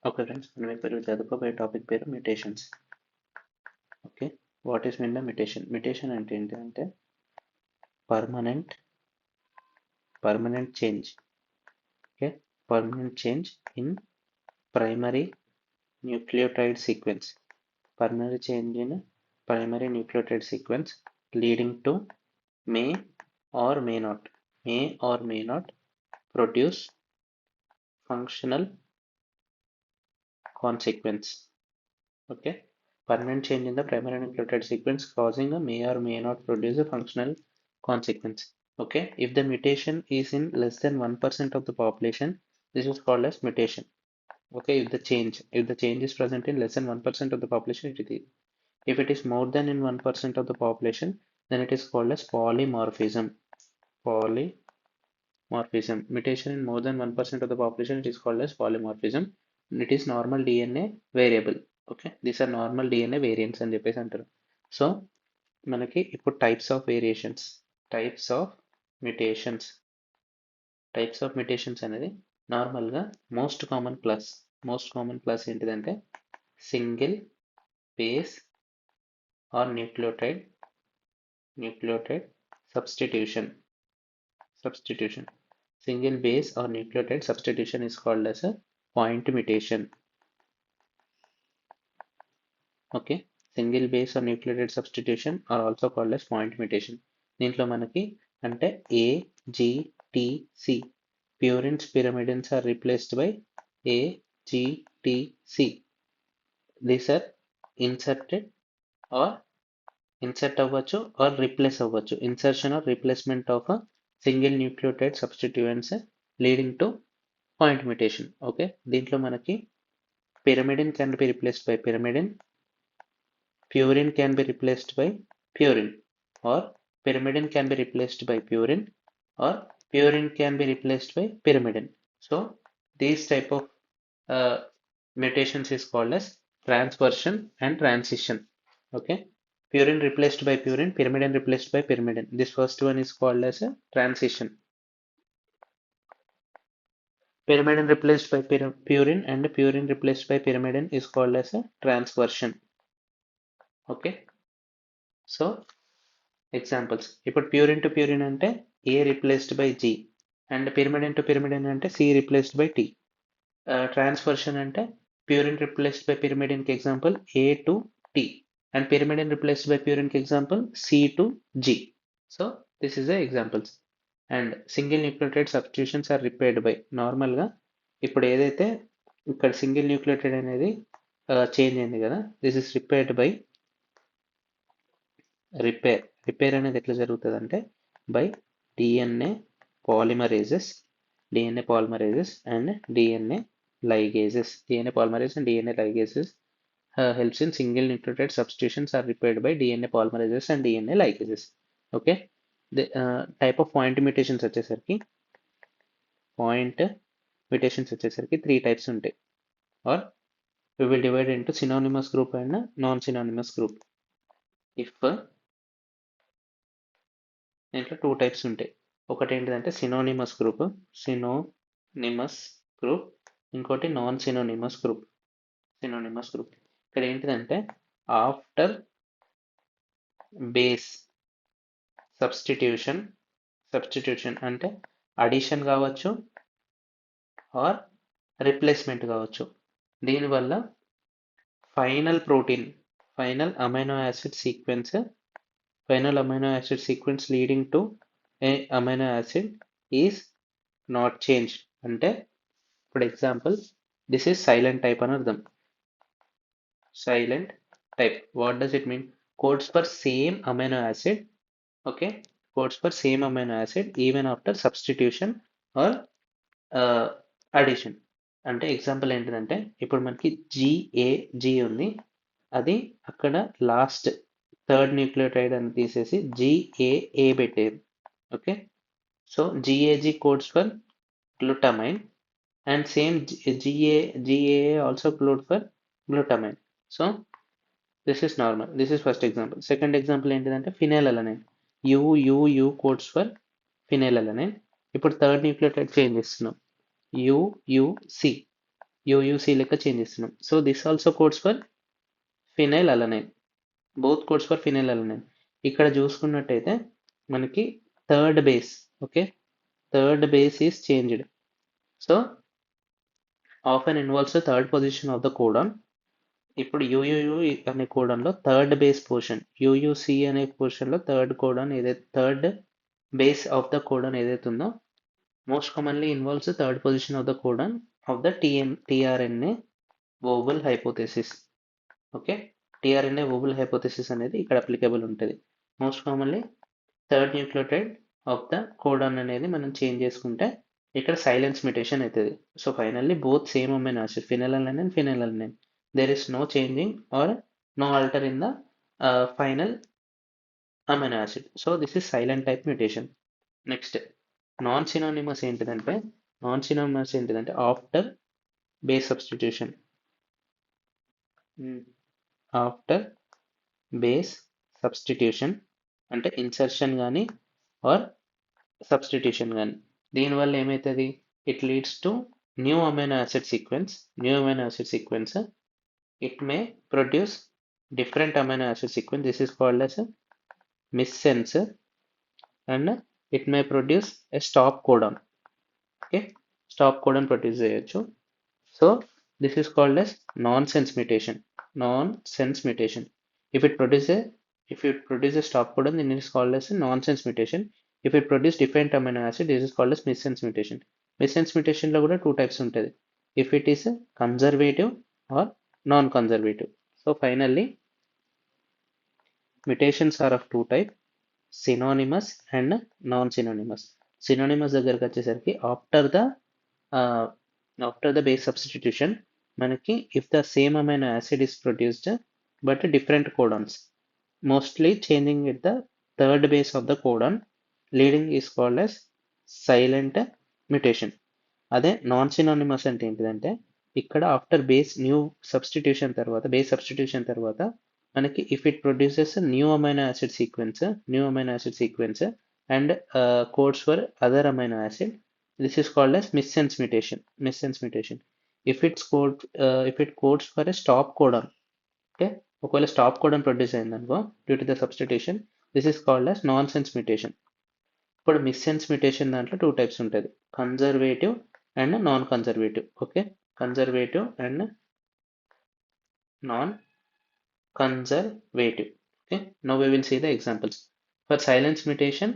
Okay friends, మనం ఇప్పుడు చదువుకోబోయే topic పేరు mutations. Okay, what is mean by mutation? Mutation అంటే ఏంటంటే permanent change. Okay, permanent change in primary nucleotide sequence. Permanent change in primary nucleotide sequence leading to may or may not produce functional consequence. Okay, permanent change in the primary nucleotide sequence causing a may or may not produce a functional consequence. Okay, if the mutation is in less than 1% of the population, this is called as mutation. Okay, if the change is present in less than 1% of the population, it is. If it is more than in 1% of the population, then it is called as polymorphism. Mutation in more than 1% of the population, it is called as polymorphism. It is normal DNA variable. Okay, these are normal DNA variants అని చెప్పేసి అంటారు. So మనకి ఇప్పుడు types of mutations అనేది నార్మల్గా most common class ఏంటిదంటే single base or nucleotide substitution. Single base or nucleotide substitution is called as a point mutation. Okay, single base or nucleotide substitution or also called as point mutation. దీంట్లో మనకి అంటే AGTC purines pyrimidines are replaced by AGTC. These are inserted or insert అవ్వచ్చు or replace అవ్వచ్చు. Insertion or replacement of a single nucleotide substituents leading to point mutation. Okay, దీంట్లో మనకి pyrimidine can be replaced by pyrimidine, purine can be replaced by purine, or pyrimidine can be replaced by purine, or purine can be replaced by pyrimidine. So these type of mutations is called as transversion and transition. Okay, purine replaced by purine, pyrimidine replaced by pyrimidine. This first one is called as a transition. Pyrimidine replaced by purine and purine replaced by pyrimidine is called as a transversion. Okay, so examples. ఇప్పుడు purine to purine అంటే A replaced by G, and pyrimidine to pyrimidine అంటే C replaced by T. Transversion అంటే purine replaced by pyrimidine కి example A to T, and pyrimidine replaced by purine కి example C to G. So this is the examples. And single nucleotide substitutions are repaired by, నార్మల్గా ఇప్పుడు ఏదైతే ఇక్కడ single nucleotide అనేది change అయింది కదా, this is repaired by repair అనేది ఎట్లా జరుగుతుంది అంటే by DNA polymerases and DNA ligases. DNA polymerase and DNA ligases helps in single nucleotide substitutions are repaired by DNA polymerases and DNA ligases. Okay, the type of point mutations వచ్చేసరికి three types ఉంటాయి, or we will divide into synonymous group and non-synonymous group. If దీంట్లో two types ఉంటాయి. ఒకటి ఏంటిదంటే సినోనిమస్ group, ఇంకోటి non సినోనిమస్ group. ఇక్కడ ఏంటిదంటే after base substitution అంటే అడిషన్ కావచ్చు ఆర్ రిప్లేస్మెంట్ కావచ్చు. దీనివల్ల final amino acid sequence leading to A amino acid is not change. అంటే ఇప్పుడు example, this is silent type అని అర్థం. Silent type, what does it mean? Codes for same amino acid. Okay, codes for same amino acid even after substitution or addition. అంటే example ఏంటిదంటే ఇప్పుడు మనకి GAG ఉంది, అది అక్కడ లాస్ట్ థర్డ్ న్యూక్లియోటైడ్ అని తీసేసి GAA పెట్టారు. Okay, so GAG codes for glutamine and same GAA also code for glutamine. So this is normal. This is first example. Second example ఏంటిదంటే phenylalanine. U codes for phenylalanine. ఇప్పుడు third nucleotide change చేస్తున్నాం, UUC. UUC లెక్క change చేస్తున్నాం. So this also codes for phenylalanine, both codes for phenylalanine. ఇక్కడ చూసుకున్నట్టయితే మనకి third base, okay, third base is changed. So often involves the third position of the codon. ఇప్పుడు UUU అనే కోడన్లో third base portion, UUC అనే పోర్షన్లో third codon ఏదైతే third base of the codon ఏదైతే ఉందో most commonly involves third position of the codon of the tRNA wobble hypothesis. Okay, tRNA wobble hypothesis అనేది ఇక్కడ అప్లికబుల్ ఉంటుంది. Most commonly third nucleotide of the codon అనేది మనం change చేసుకుంటే ఇక్కడ silence mutation అవుతుంది. So finally both same amino acid phenylalanine and phenylalanine, there is no changing or no alter in the final amino acid. So this is silent type mutation. Next, non-synonymous ఏంటిదంటే after base substitution, after base substitution అంటే insertion కానీ are substitution కానీ, దీనివల్ల ఏమవుతుంది, it leads to new amino acid sequence. It may produce different amino acid sequence. This is called as a missense, and it may produce a stop codon. Okay, stop codon produce cheyochu. So this is called as nonsense mutation. If it produces a stop codon, then it is called as a nonsense mutation. If it produces different amino acid, this is called as missense mutation. Missense mutation lo kuda two types untadi, if it is a conservative or non-conservative. So finally, mutations are of two types, synonymous and non-synonymous. Synonymous దగ్గరికి వచ్చేసరికి after the base substitution మనకి if the same amino acid is produced but different codons, mostly changing at the third base of the codon, leading is called as silent mutation. అదే non synonymous అంటే ఏంటిదంటే ఇక్కడ after base substitution తర్వాత మనకి if it produces new amino acid sequence and codes for other amino acid, this is called as missense mutation. If it codes for a stop codon, okay, ఒకవేళ stop codon produce అయిందనుకో due to the substitution, this is called as nonsense mutation. ఇప్పుడు missense mutation దాంట్లో two types ఉంటుంది, conservative and non conservative. Okay, conservative and non conservative. Okay, now we will see the examples. For silence mutation,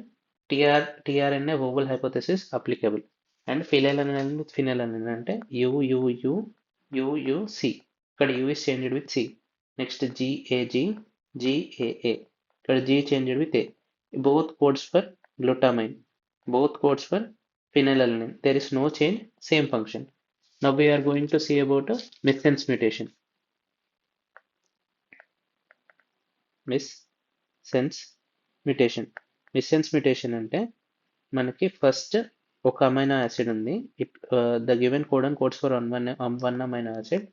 tRNA oval hypothesis applicable, and phenylalanine with phenylalanine అంటే UUC. ఇక్కడ U is changed with C. Next GAG, GAA. ఇక్కడ G changed with A. Both codes for glutamine, both codes for phenylalanine. There is no change, same function. Now we are going to see about a missense mutation. Missense mutation అంటే మనకి first ఒక amino acid ఉంది, the given codon codes for one amino acid.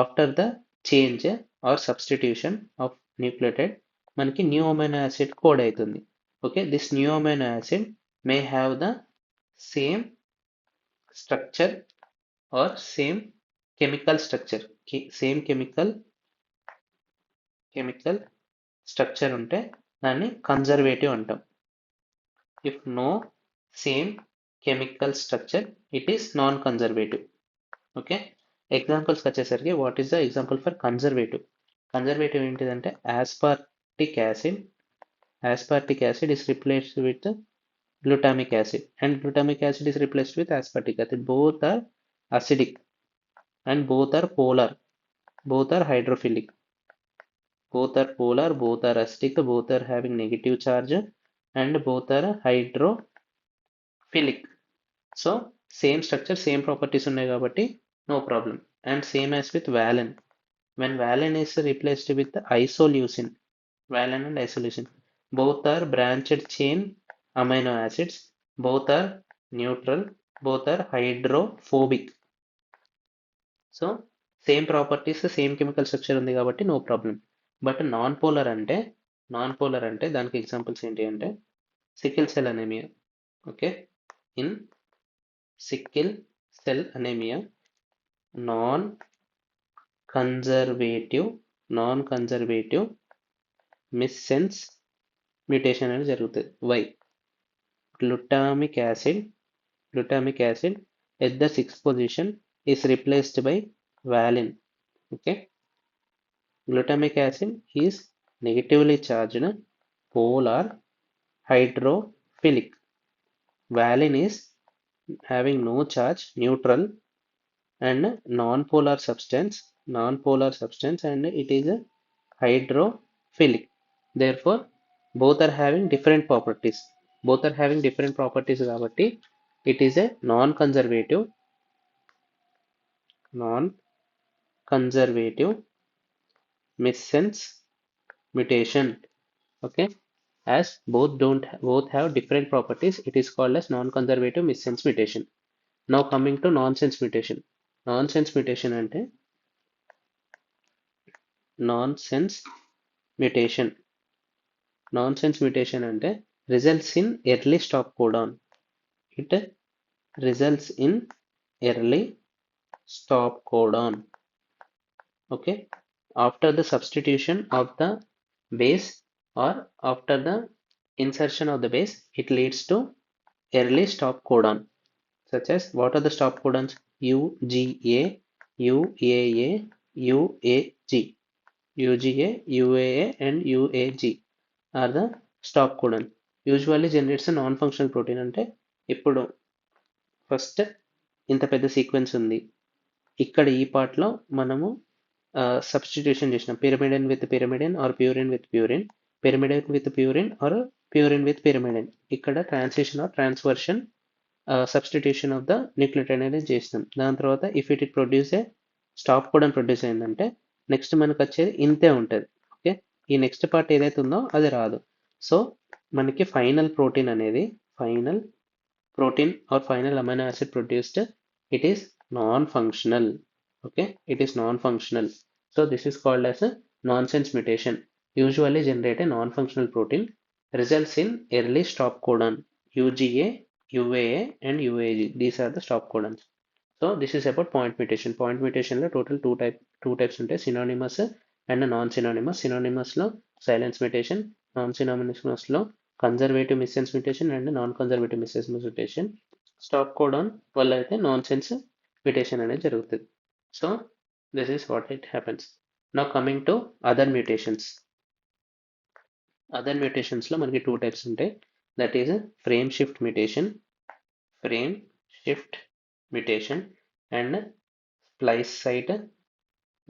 After the change or substitution of nucleotide మనకి new amino acid code అవుతుంది. Okay, this new amino acid may have the same structure or same chemical structure ఉంటే దాన్ని conservative అంటాం. If no same chemical structure it is non conservative. Okay, ఎగ్జాంపుల్స్కి వచ్చేసరికి what is the example for conservative ఏంటిదంటే aspartic acid is replaced with glutamic acid and glutamic acid is replaced with aspartic acid. Both are acidic and both are polar, both are hydrophilic, both are acidic, both are having negative charge, and both are hydrophilic. So same structure, same properties ఉన్నాయి కాబట్టి no problem. And same as with valine, when valine is replaced with isoleucine, valine and isoleucine, both are branched chain amino acids, both are neutral, both are hydrophobic. So same properties same chemical structure ఉంది కాబట్టి no problem. But non polar అంటే దానికి examples ఏంటి అంటే sickle cell anaemia. Okay, in sickle cell anaemia non-conservative non-conservative missense mutation అనేది జరుగుతుంది. Why glutamic acid glutamic acid at the sixth position is replaced by valine. Okay, glutamic acid is negatively charged polar hydrophilic. Valine is having no charge, neutral and non-polar substance and it is a hydrophilic. Therefore both are having different properties. కాబట్టి it is a non-conservative missense mutation. Okay, as both have different properties, it is called as non-conservative missense mutation. Now coming to nonsense mutation. Nonsense mutation అంటే nonsense mutation అంటే results in early stop codon. It results in early stop codon. Okay, after the substitution of the base or after the insertion of the base, it leads to early stop codon. Such as, what are the stop codons? UGA, UAA, UAG. UGA, UAA and UAG are the stop codon. Usually generates a non-functional protein. అంటే ఇప్పుడు first ఇంత పెద్ద sequence ఉంది, ఇక్కడ ఈ పార్ట్లో మనము substitution చేసినాం, pyrimidine with pyrimidine or purine with purine, pyrimidine with purine or purine with pyrimidine. ఇక్కడ transition or transversion substitution of the nucleotide అనేది చేసినాం. దాని తర్వాత if it produce a stop codon produce అయిందంటే నెక్స్ట్ మనకు వచ్చేది ఇంతే ఉంటుంది. ఓకే, ఈ నెక్స్ట్ పార్ట్ ఏదైతే ఉందో అది రాదు. సో మనకి final protein or final amino acid produced, it is non-functional. Okay, it is non-functional. So this is called as a nonsense mutation. Usually generate a non-functional protein, results in early stop codon. UGA, UAA and UAG, these are the stop codons. So this is about point mutation. Point mutation లో total two types ఉంటాయి, synonymous and non-synonymous. Synonymous లో silence mutation, non-synonymous లో conservative missense mutation and non-conservative missense mutation. Stop codon వల్ల అయితే nonsense mutation అనేది జరుగుతుంది. So this is what it happens. Now coming to other mutations. Other mutations లో మనకి two types ఉంటాయి. That is a frame shift mutation and splice site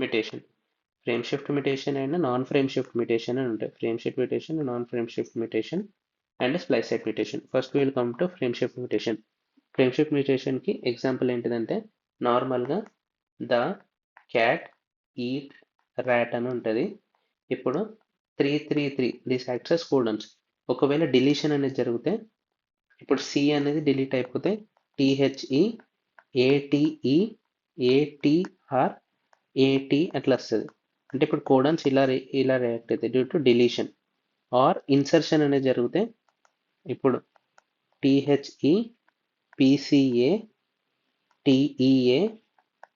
mutation. Frame shift mutation and non-frame shift mutation అని ఉంటాయి. Frame shift mutation, non-frame shift mutation and splice site mutation. First we will come to frame shift mutation. Frame shift mutation కి example ఏంటిదంటే, నార్మల్గా the cat eat rat అని ఉంటుంది. ఇప్పుడు 333 this access కోడన్స్. ఒకవేళ deletion అనేది జరిగితే, ఇప్పుడు సి అనేది డిలీట్ అయిపోతే టిహెచ్ఈ ఏటిఈ ఏటిఆర్ ఏటి అట్లా వస్తుంది. అంటే ఇప్పుడు కోడన్స్ ఇలా రియాక్ట్ అవుతాయి due to deletion. Or insertion అనేది జరిగితే ఇప్పుడు T H E P C A T E A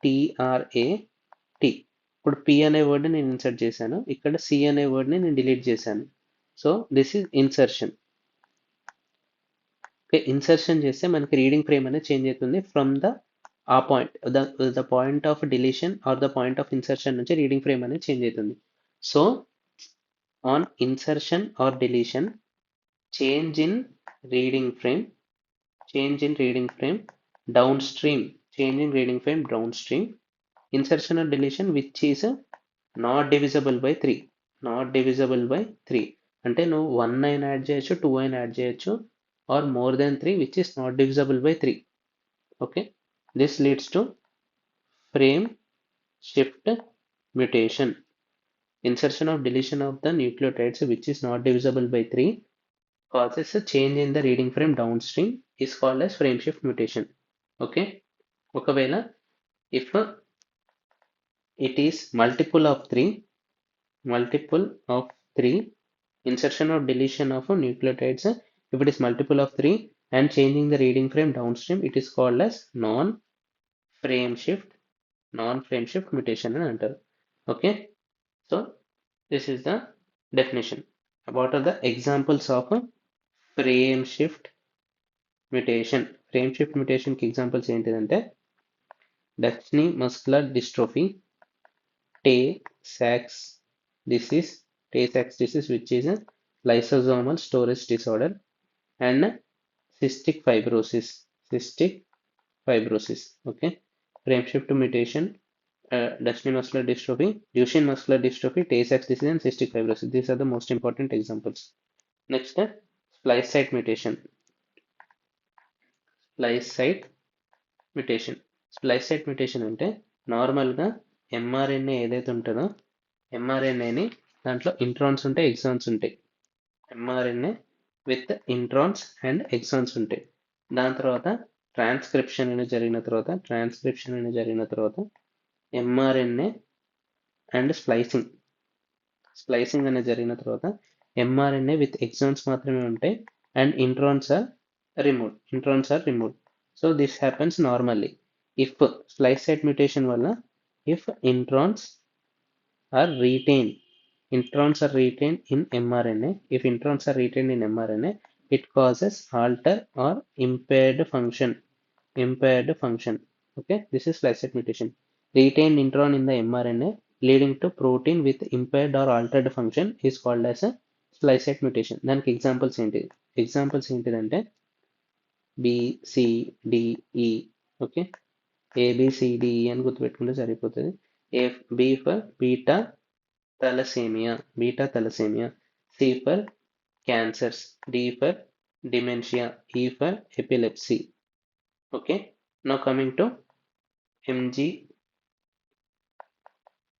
T R A T. ఇప్పుడు పి అనే వర్డ్ని నేను ఇన్సర్ట్ చేశాను, ఇక్కడ సి అనే వర్డ్ని నేను డిలీట్ చేశాను. So this is insertion. Okay, insertion చేస్తే మనకి రీడింగ్ ఫ్రేమ్ అనేది చేంజ్ అవుతుంది from the uh point, the point of deletion or the point of insertion నుంచి రీడింగ్ ఫ్రేమ్ అనేది చేంజ్ అవుతుంది. So on insertion or deletion, change in reading frame downstream, insertion or deletion which is not divisible by 3. అంటే నువ్వు 1 అయినా add చేయొచ్చు, 2 అయినా add చేయొచ్చు, or more than 3 which is not divisible by 3. Okay, this leads to frame shift mutation. Insertion or deletion of the nucleotides which is not divisible by 3 causes a change in the reading frame downstream is called as frame shift mutation. Okay, ఒకవేళ if it is multiple of 3, insertion or deletion of nucleotides, if it is multiple of 3 and changing the reading frame downstream, it is called as non-frame shift non frame shift mutation అని అంటారు. Okay, so this is the definition. What are the examples of frame shift mutation? Frame shift మ్యుటేషన్కి examples ఏంటిదంటే Duchenne muscular dystrophy, Tay-Sachs disease, Tay-Sachs disease, which is a lysosomal storage disorder, and cystic fibrosis. Cystic fibrosis. Okay. Frame shift mutation, Duchenne muscular dystrophy, Duchenne muscular dystrophy, Tay-Sachs disease, and cystic fibrosis. These are the most important examples. Next, splice site mutation. Splice site mutation. Splice site mutation అంటే నార్మల్గా mRNA ఏదైతే ఉంటుందో ఎంఆర్ఎన్ఏని దాంట్లో introns ఉంటాయి, ఎగ్జాన్స్ ఉంటాయి. MRNA with introns and ఎగ్జాన్స్ ఉంటాయి. దాని తర్వాత ట్రాన్స్క్రిప్షన్ అనేది జరిగిన తర్వాత ఎంఆర్ఎన్ఏ అండ్ స్ప్లైసింగ్ అనేది జరిగిన తర్వాత ఎంఆర్ఎన్ఏ విత్ ఎగ్జాన్స్ మాత్రమే ఉంటాయి and introns are removed. So this happens normally if splice site mutation వల్ల if introns are retained in mRNA. If introns are retained in mRNA, it causes alter or impaired function. Okay, this is splice site mutation. Retained intron in the mRNA leading to protein with impaired or altered function is called as a splice site mutation. దానికి examples ఏంటిదంటే BCDE. Okay, ABCDE అని గుర్తుపెట్టుకుంటే సరిపోతుంది. B for beta thalassemia, C for cancers, D for dementia, E for epilepsy. Okay, now coming to MG,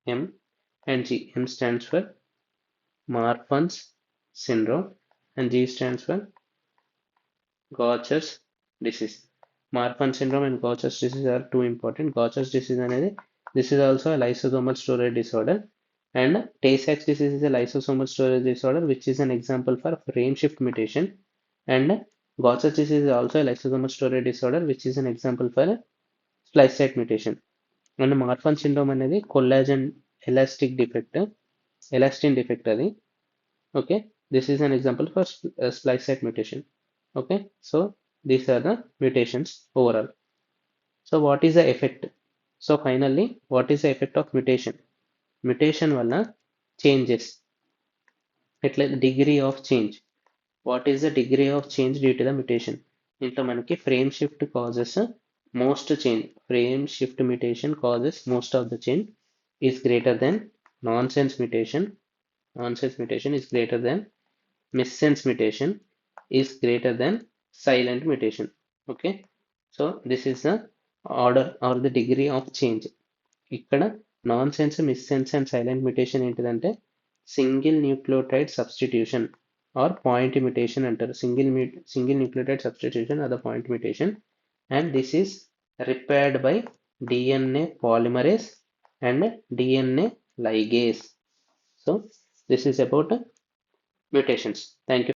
M and G. M stands for Marfan's syndrome and G stands for Gaucher's disease. Marfan syndrome and Gaucher's disease are too important. Gaucher's disease అనేది this is also a lysosomal storage disorder, and Tay-Sachs disease is a lysosomal storage disorder which is an example for frame shift mutation, and Gaucher's disease is also a lysosomal storage disorder which is an example for splice site mutation. And Marfan syndrome అనేది collagen elastin defect అది. Okay, this is an example for splice site mutation. Okay, so these are the mutations overall. So what is the effect? So finally, what is the effect of mutation? Mutation వల్ల changes. ఎట్లా degree of change. What is the degree of change due to the mutation? ఇంట్లో మనకి frame shift causes most change. Frame shift mutation causes most of the change is greater than nonsense mutation. Nonsense mutation is greater than missense mutation is greater than silent mutation. Okay, so this is the order or the degree of change. ఇక్కడ nonsense, missense and silent mutation ఏంటిదంటే single nucleotide substitution or point mutation అంటారు. Single nucleotide substitution or the point mutation, and this is repaired by DNA polymerase and DNA ligase. So this is about mutations. Thank you.